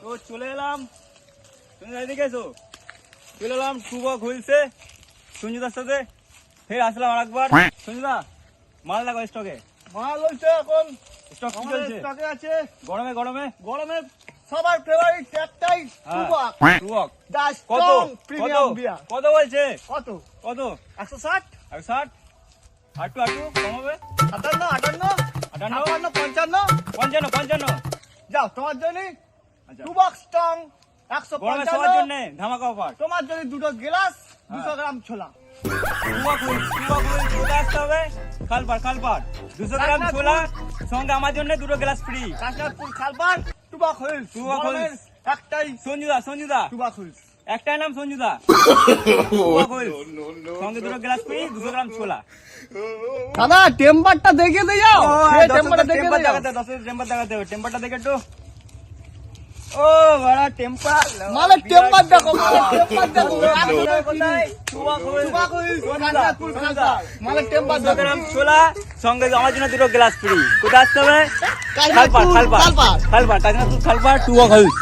তো চলে এলাম, তুমি এদিকে এসো। চলে এলাম টুবক হইলছে সঞ্জুদার সাথে, ফের আসলাম আরেকবার। সঞ্জুদা মাল দেখো স্টকে, মাল হইছে এখন স্টক কি আমাদের চলছে স্টকে আছে। গরমে গরমে? গরমে সবার ফেভারিট একটাই টুবক। টুবক দা কত স্ট্রং কত প্রিমিয়াম বিয়ার। কত বলছে? কত? কত? 160, আর 60 আটটু আটটু কম হবে? 58, 58, 58 55, 55 55। যাও তোমার জন্য আচ্ছা টুবক স্ট্রং গরমে সবার 155, জন্য ধামাকা অফার। তোমার জন্য দুটো গ্লাস 200 গ্রাম ছোলা। টুবক চলে আসতে হবে খালপাড় 200 গ্রাম ছোলা সঙ্গে আমার জন্য দুটো গ্লাস ফ্রি। কাশনাথপুর খালপাড় টুবক হুইলস। টুবক হুইলস। একটাই সঞ্জুদা টুবক হুইলস। একটাই নাম সঞ্জুদা। টুবক হুইলস সঙ্গে দুটো গ্লাস ফ্রি 200 গ্রাম ছোলা। দাদা টেম্পারটা দেখে দিয়ে যাও। টেম্পারটা দেখে টেম্পার দিয়ে যাও। দেখাতে 10 টেম্পার দেখাতে হবে। টেম্পারটা দেখে একটু। ও বড় টেম্পার মালের টেম্পার দেখো, মালের টেম্পার দেখো। কোথায়? টুবক হুইলস। টুবক হুইলস কাশনাথপুর খালপাড়। মালের টেম্পার 200 দেখো। গ্রাম ছোলা সঙ্গে আমার জন্য দুটো গ্লাস ফ্রি। কোথায় আসতে হবে? কাশনাথপুর খালপাড়। খালপাড় কাশনাথপুর খালপাড় টুবক হুইলস।